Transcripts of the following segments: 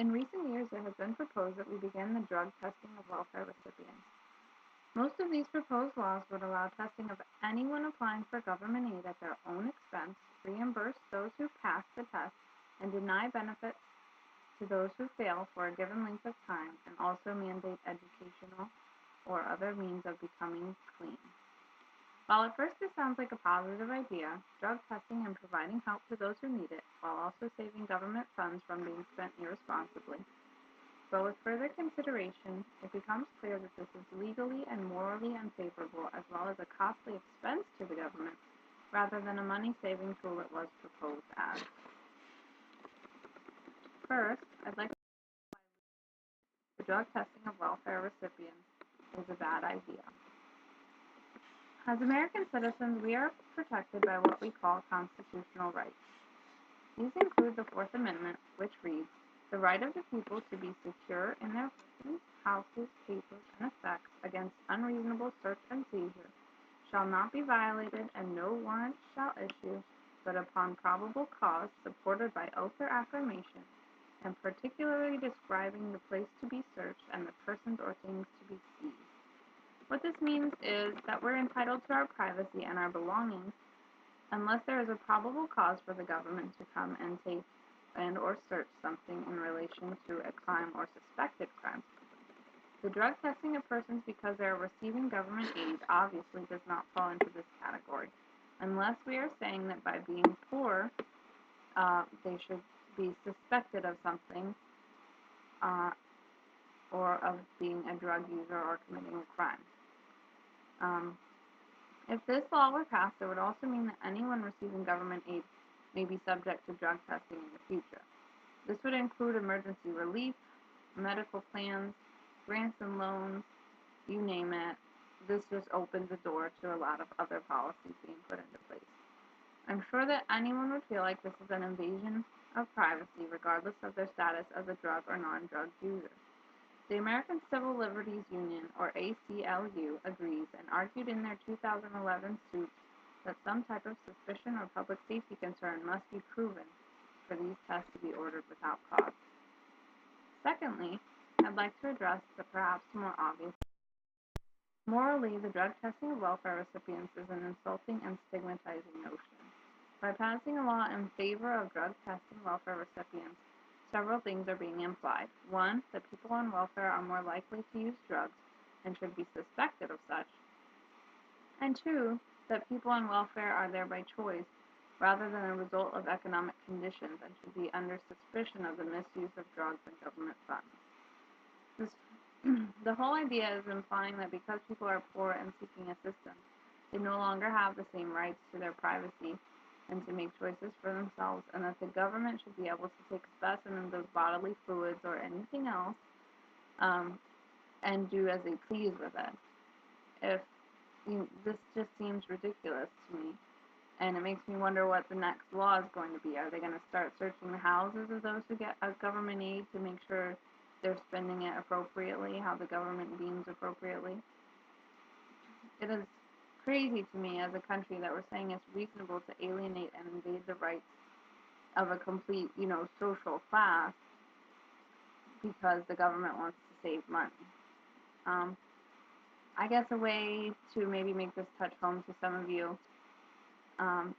In recent years, it has been proposed that we begin the drug testing of welfare recipients. Most of these proposed laws would allow testing of anyone applying for government aid at their own expense, reimburse those who pass the test, and deny benefits to those who fail for a given length of time, and also mandate educational or other means of becoming clean. While at first this sounds like a positive idea, drug testing and providing help to those who need it, while also saving government funds from being spent irresponsibly. But with further consideration, it becomes clear that this is legally and morally unfavorable, as well as a costly expense to the government, rather than a money-saving tool it was proposed as. First, I'd like to say the drug testing of welfare recipients is a bad idea. As American citizens, we are protected by what we call constitutional rights. These include the Fourth Amendment, which reads, "The right of the people to be secure in their persons, houses, papers, and effects against unreasonable search and seizure shall not be violated, and no warrant shall issue but upon probable cause, supported by oath or affirmation, and particularly describing the place to be searched and the persons or things to be seized." What this means is that we're entitled to our privacy and our belongings unless there is a probable cause for the government to come and take and or search something in relation to a crime or suspected crime. The drug testing of persons because they are receiving government aid obviously does not fall into this category, unless we are saying that by being poor, they should be suspected of something or of being a drug user or committing a crime. If this law were passed, it would also mean that anyone receiving government aid may be subject to drug testing in the future. This would include emergency relief, medical plans, grants and loans, you name it. This just opens the door to a lot of other policies being put into place. I'm sure that anyone would feel like this is an invasion of privacy, regardless of their status as a drug or non-drug user. The American Civil Liberties Union, or ACLU, agrees and argued in their 2011 suit that some type of suspicion or public safety concern must be proven for these tests to be ordered without cause. Secondly, I'd like to address the perhaps more obvious. Morally, the drug testing of welfare recipients is an insulting and stigmatizing notion. By passing a law in favor of drug testing welfare recipients, several things are being implied. One, that people on welfare are more likely to use drugs and should be suspected of such. And two, that people on welfare are there by choice rather than a result of economic conditions and should be under suspicion of the misuse of drugs and government funds. The whole idea is implying that because people are poor and seeking assistance, they no longer have the same rights to their privacy and to make choices for themselves, and that the government should be able to take specimens of bodily fluids or anything else and do as they please with it. This just seems ridiculous to me, and it makes me wonder what the next law is going to be. Are they going to start searching the houses of those who get government aid to make sure they're spending it appropriately, how the government deems appropriately? It is crazy to me as a country that we're saying it's reasonable to alienate and invade the rights of a complete, social class because the government wants to save money. I guess a way to maybe make this touch home to some of you,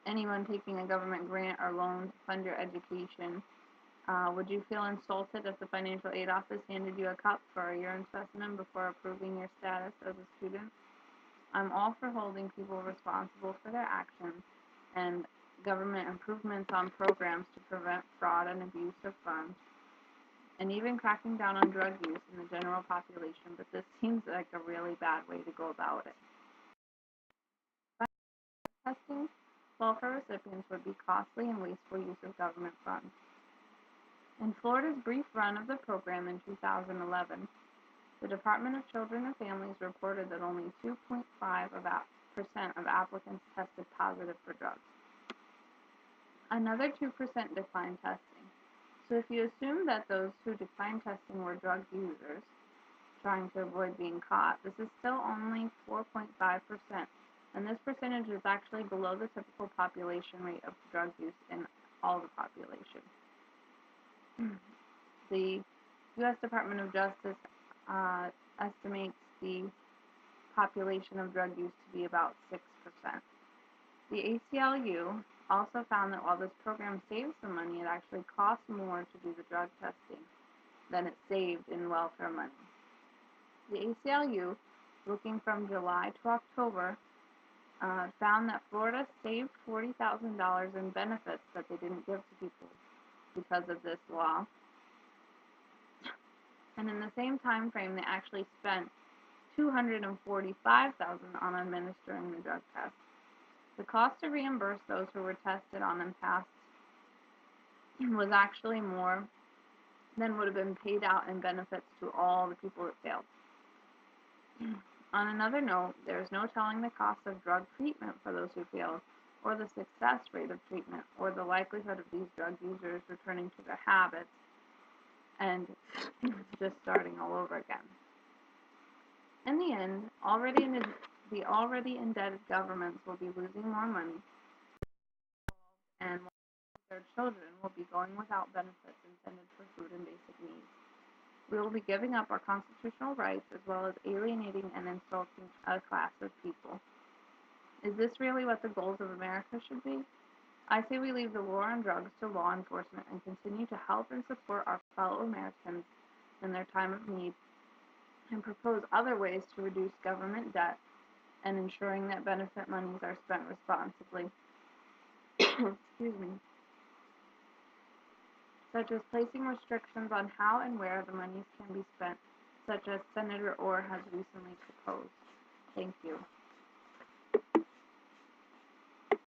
anyone taking a government grant or loan to fund your education, would you feel insulted if the financial aid office handed you a cup for a urine specimen before approving your status as a student? I'm all for holding people responsible for their actions and government improvements on programs to prevent fraud and abuse of funds, and even cracking down on drug use in the general population, but this seems like a really bad way to go about it. Testing welfare recipients would be costly and wasteful use of government funds. In Florida's brief run of the program in 2011, the Department of Children and Families reported that only 2.5% of applicants tested positive for drugs. Another 2% declined testing. So if you assume that those who declined testing were drug users trying to avoid being caught, this is still only 4.5%, and this percentage is actually below the typical population rate of drug use in all the population. The U.S. Department of Justice uh, estimates the population of drug use to be about 6%. The ACLU also found that while this program saves some money, it actually costs more to do the drug testing than it saved in welfare money. The ACLU, looking from July to October, found that Florida saved $40,000 in benefits that they didn't give to people because of this law. And in the same time frame, they actually spent $245,000 on administering the drug test. The cost to reimburse those who were tested on and passed was actually more than would have been paid out in benefits to all the people that failed. On another note, there is no telling the cost of drug treatment for those who failed, or the success rate of treatment, or the likelihood of these drug users returning to their habits and just starting all over again. In the end, the already indebted governments will be losing more money, and their children will be going without benefits intended for food and basic needs. We will be giving up our constitutional rights as well as alienating and insulting a class of people. Is this really what the goals of America should be? I say we leave the war on drugs to law enforcement and continue to help and support our fellow Americans in their time of need and propose other ways to reduce government debt and ensuring that benefit monies are spent responsibly. Excuse me. Such as placing restrictions on how and where the monies can be spent, such as Senator Orr has recently proposed. Thank you.